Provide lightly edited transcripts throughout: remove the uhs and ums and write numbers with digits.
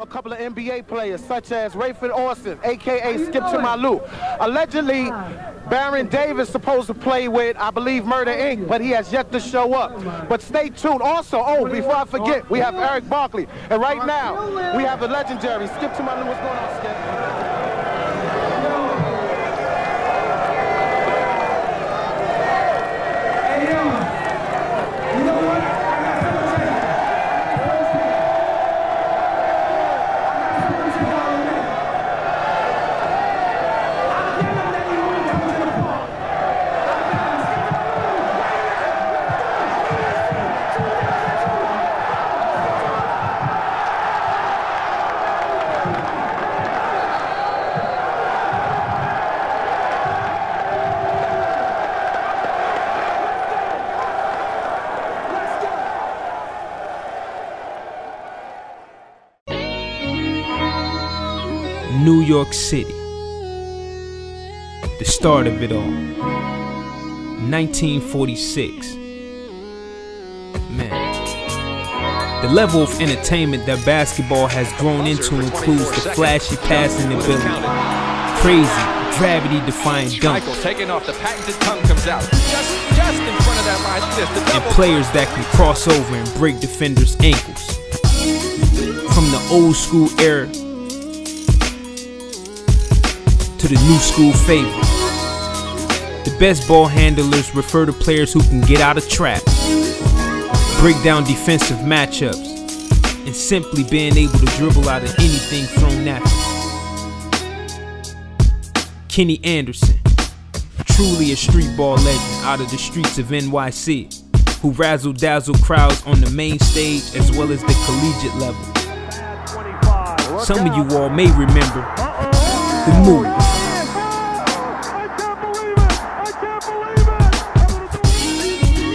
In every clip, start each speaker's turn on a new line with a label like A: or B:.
A: a couple of NBA players, such as Rayford Austin, a.k.a. Skip to My Lou. Allegedly, Baron Davis supposed to play with, I believe, Murder Inc., but he has yet to show up. But stay tuned. Also, before I forget, we have Eric Barkley. And right now, we have the legendary Skip to My Lou. What's going on, Skip?
B: New York City, the start of it all, 1946. Man, the level of entertainment that basketball has grown into includes the flashy passing ability, crazy, gravity-defying dunk,
C: taking off, the patented tongue comes out just in front of that line,
B: and players that can cross over and break defenders' ankles. From the old school era to the new school favorite, the best ball handlers refer to players who can get out of traps, break down defensive matchups, and simply being able to dribble out of anything thrown at them. Kenny Anderson, truly a street ball legend out of the streets of NYC, who razzle-dazzle crowds on the main stage as well as the collegiate level. Some of you all may remember the move.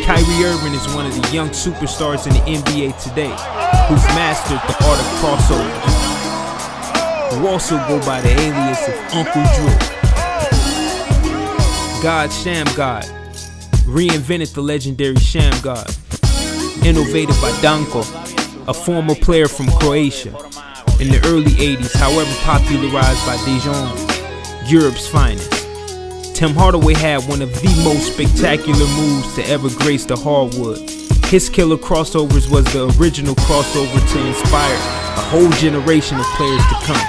B: Kyrie Irving is one of the young superstars in the NBA today, who's mastered the art of crossovers, who also go by the alias of Uncle Drew. God Sham God reinvented the legendary Sham God, innovated by Danko, a former player from Croatia, in the early 80s, however popularized by Dijon, Europe's finest. Tim Hardaway had one of the most spectacular moves to ever grace the hardwood. His killer crossovers was the original crossover to inspire a whole generation of players to come.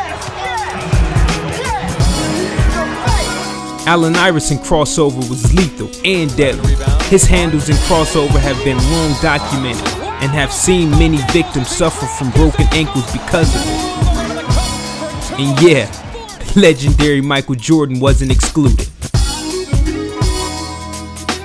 B: Allen Iverson crossover was lethal and deadly. His handles in crossover have been long documented and have seen many victims suffer from broken ankles because of it. And yeah, legendary Michael Jordan wasn't excluded.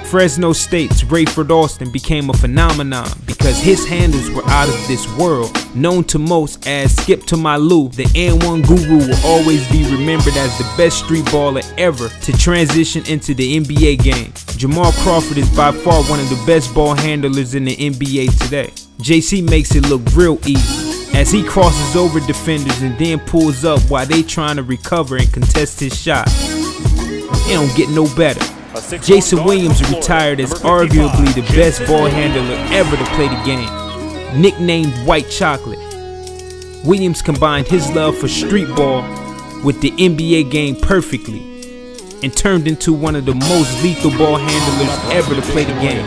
B: Fresno State's Rayford Austin became a phenomenon because his handles were out of this world. Known to most as Skip to My Lou, the N1 guru will always be remembered as the best street baller ever to transition into the NBA game. Jamal Crawford is by far one of the best ball handlers in the NBA today. JC makes it look real easy as he crosses over defenders and then pulls up while they trying to recover and contest his shot. It don't get no better. Jason Williams retired as arguably the best ball handler ever to play the game. Nicknamed White Chocolate, Williams combined his love for street ball with the NBA game perfectly and turned into one of the most lethal ball handlers ever to play the game.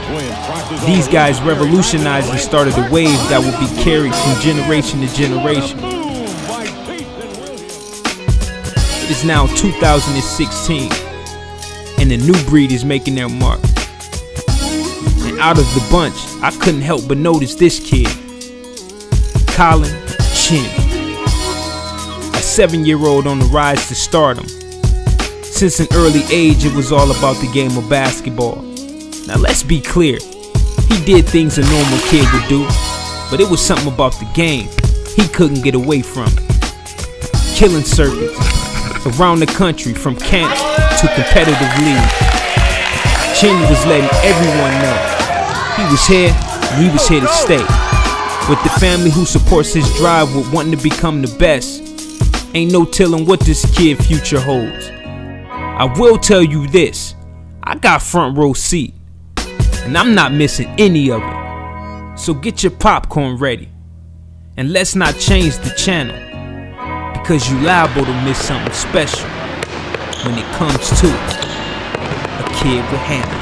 B: These guys revolutionized and started a wave that will be carried from generation to generation. It is now 2016. And the new breed is making their mark. And out of the bunch, I couldn't help but notice this kid, Collin Tjin, a 7-year-old on the rise to stardom. Since an early age, it was all about the game of basketball. Now let's be clear, he did things a normal kid would do, but it was something about the game he couldn't get away from. Killing circuits around the country from camps to competitive league. Tjin was letting everyone know he was here and he was here to stay. With the family who supports his drive with wanting to become the best, ain't no telling what this kid future holds. I will tell you this, I got front row seat and I'm not missing any of it. So get your popcorn ready and let's not change the channel. because you liable to miss something special when it comes to a kid with handles.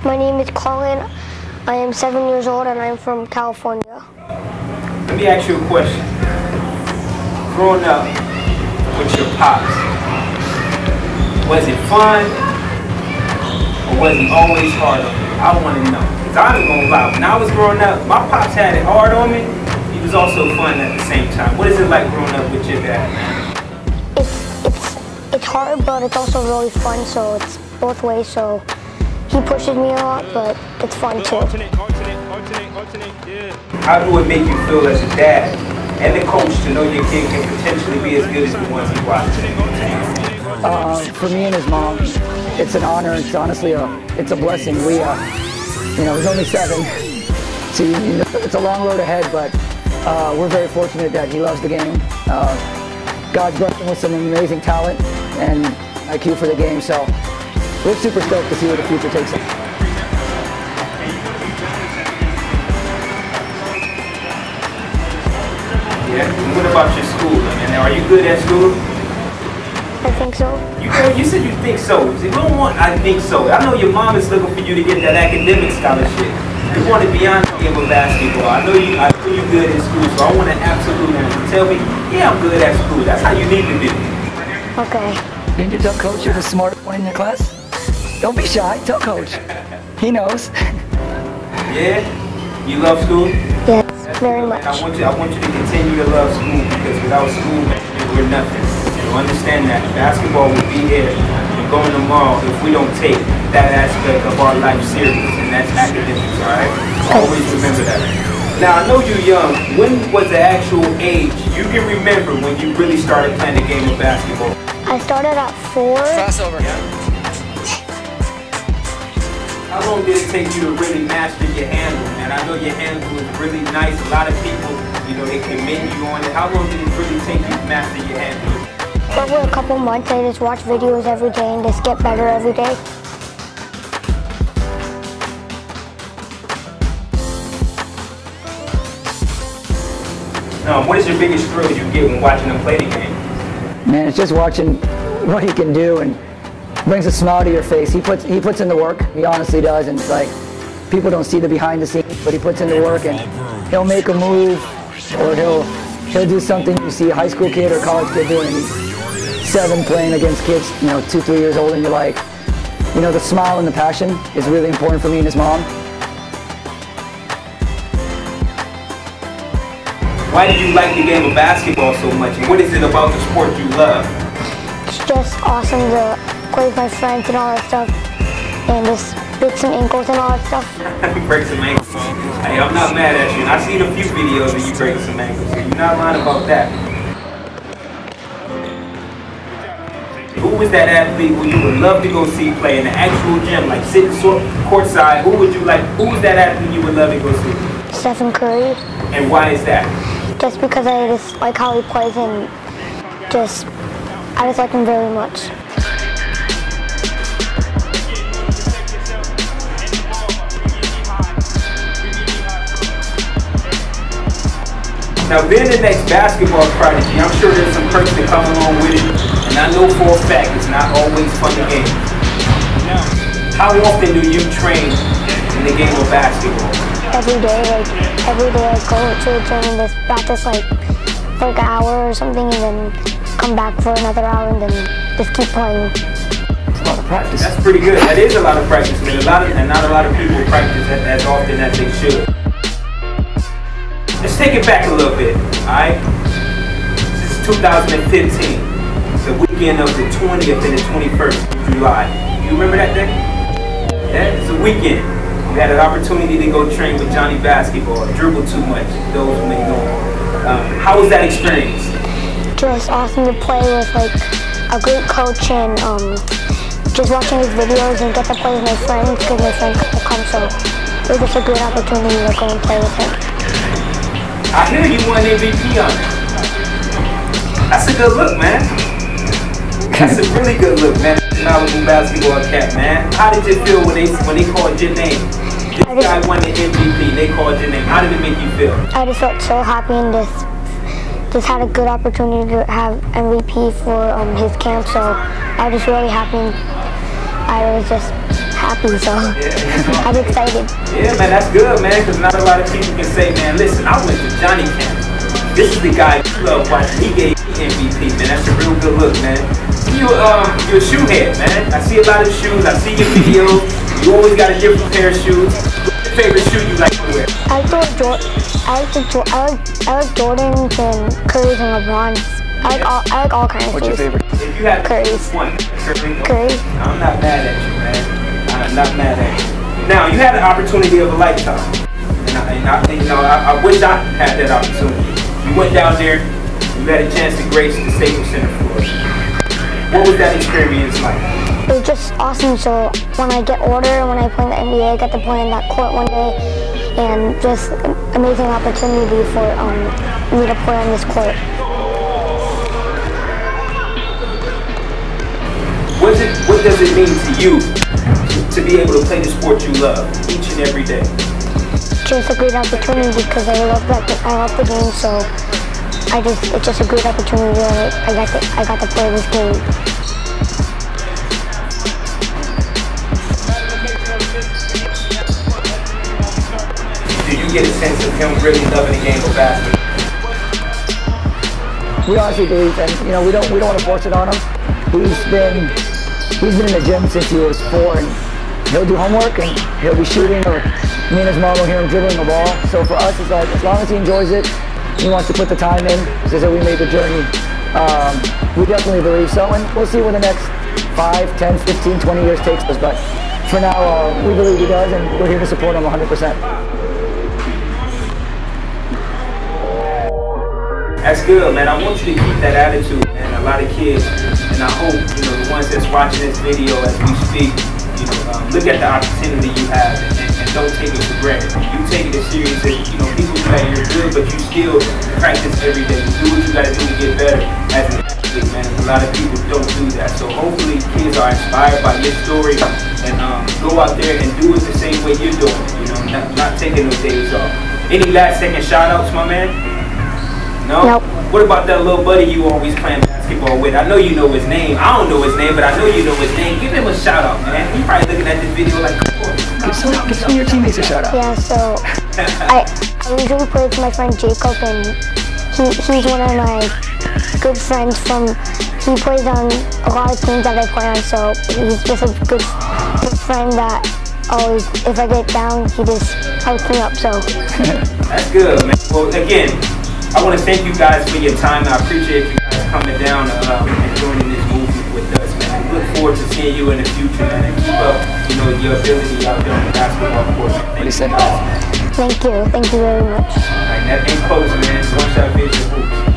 D: My name is Collin. I am 7 years old and I'm from California.
B: Let me ask you a question. Growing up with your pops, was it fun or was it always hard on you? I want to know. Because I ain't gonna lie, when I was growing up, my pops had it hard on me. He was also fun at the same time. What is it like growing up with your dad, man?
D: It's hard, but it's also really fun, so it's both ways. So he pushes me a lot, but it's fun too.
B: Alternate, yeah. How do it make you feel as a dad and the coach to know your kid can potentially be as good as the ones he watches?
E: For me and his mom, it's an honor. It's honestly it's a blessing. We, he's only 7, so it's a long road ahead, but we're very fortunate that he loves the game. God's blessed him with some amazing talent and IQ for the game, so we're super stoked to see where the future takes him.
B: Yeah, and what about your school? I mean, are you good at school?
D: I think so.
B: You said you think so. See, we don't want I think so. I know your mom is looking for you to get that academic scholarship. You want to be beyond the game of basketball. I know you're good in school, so I want to absolutely tell me, yeah, I'm good at school. That's how you need to be.
D: Okay.
E: Didn't you tell coach you're the smartest one in your class? Don't be shy, tell coach. He knows.
B: Yeah? You love school?
D: Yes, very much.
B: I want you to continue to love school, because without school, we're nothing. You understand that basketball will be here and going tomorrow if we don't take that aspect of our life serious, and that's academics, alright? Always remember that. Now, I know you're young. When was the actual age you can remember when you really started playing the game of basketball?
D: I started at 4.
C: Crossover.
B: Yeah. How long did it take you to really master your handle? And I know your handle is really nice. A lot of people, they commend you on it. How long did it really take you to master your handle?
D: Over a couple months, I just watch videos every day and just get better every day.
B: What is your biggest thrill you get when watching them play the game?
E: Man, it's just watching what he can do, and brings a smile to your face. He puts in the work. He honestly does, and it's like people don't see the behind the scenes, but he puts in the work, and he'll make a move, or he'll do something you see a high school kid or college kid doing. He's 7 playing against kids, 2, 3 years old, and you're like, the smile and the passion is really important for me and his mom.
B: Why do you like the game of basketball so much, and what is it about the sport you love?
D: It's just awesome to play with my friends and all that stuff, and just break some ankles and all that stuff.
B: Break some ankles. Hey, I'm not mad at you. I've seen a few videos of you breaking some ankles, so you're not lying about that. Who was that athlete who you would love to go see play in the actual gym, like sitting courtside? Who was that athlete you would love to go see?
D: Stephen Curry.
B: And why is that?
D: Just because I just like how he plays, and I just like him very much.
B: Now, being the next basketball prodigy, I'm sure there's some perks that come along with it, and I know for a fact it's not always fun games. How often do you train in the game of basketball?
D: Every day I go to the gym and just practice like for an hour or something, and then come back for another hour, and then just keep playing.
E: It's a lot of practice.
B: That's pretty good. That is a lot of practice, man. Not a lot of people practice as often as they should. Let's take it back a little bit, alright? This is 2015. It's the weekend of the 20th and the 21st of July. You remember that day? Yeah, it's a weekend. We had an opportunity to go train with Johnny Basketball, dribble too much, those who may know. How was that experience?
D: just awesome to play with like a great coach and just watching his videos and get to play with my friends because my friends couldn't come, so it was just a great opportunity to go and play with him.
B: I hear you won MVP on it. That's a good look, man. That's a really good look, man. Malibu basketball cap, man. How did you feel when they called your name? This guy won the MVP. They called your name. How did it make you feel?
D: I just felt so happy and just had a good opportunity to have MVP for his camp. So I was just really happy. And I was just happy, so I was excited.
B: Yeah, man, that's good, man. Because not a lot of people can say, man, listen, I went to Johnny camp. This is the guy you love watching. He gave me MVP, man. That's a real good look, man. You're a shoe head, man. I see a lot of shoes. I see your videos. You always got a different pair of shoes. What's your favorite shoe you like to wear?
D: I like Jordans and Curry's and LeBron's. I like all kinds of shoes.
E: What's your favorite?
B: If you had
D: Curry's.
B: one,
D: Curry.
B: I'm not mad at you, man. I'm not mad at you. Now, you had an opportunity of a lifetime. And I wish I had that opportunity. You went down there, you had a chance to grace the Staples Center floor. What was that experience like?
D: It was just awesome. So when I get older, when I play in the NBA, I got to play in that court one day, and just amazing opportunity for me to play on this court.
B: What does it mean to you to be able to play the sport you love each and every day?
D: Just a great opportunity because I love the game. So it's just a great opportunity. I got to play this game.
B: Do you get a sense of him really loving the game of basketball?
E: We honestly believe, and we don't want to force it on him. He's been in the gym since he was 4, and he'll do homework and he'll be shooting, or me and his mom will hear him dribbling the ball. So for us, it's like, as long as he enjoys it, he wants to put the time in, says that we made the journey. We definitely believe so, and we'll see where the next 5, 10, 15, 20 years takes us. But for now, we believe he does, and we're here to support him 100%.
B: That's good, man. I want you to keep that attitude, man. A lot of kids, and I hope, the ones that's watching this video as we speak, look at the opportunity you have and don't take it for granted. You take it as serious as, people say you're good, but you still practice every day. You do what you got to do to get better as an athlete, man. A lot of people don't do that. So hopefully kids are inspired by your story and go out there and do it the same way you're doing it, not taking those days off. Any last second shout outs, my man? No?
D: Nope.
B: What about that little buddy you always playing basketball with? I know you know his name. I don't know his name, but I know you know his name. Give him a shout out, man. He probably looking at this video like, come on.
E: Give some of your teammates a shout out.
D: Yeah, so I usually play with my friend Jacob, and he's one of my good friends he plays on a lot of teams that I play on, so he's just a good friend that always, if I get down, he just helps me up, so.
B: That's good, man. Well, again, I want to thank you guys for your time. I appreciate you guys coming down and joining this movement with us, man. I look forward to seeing you in the future, man. And keep up, your ability out there on the basketball court. Thank you guys, man.
D: Thank you very much.
B: All right, that ain't closing, man. One shot vision hoops.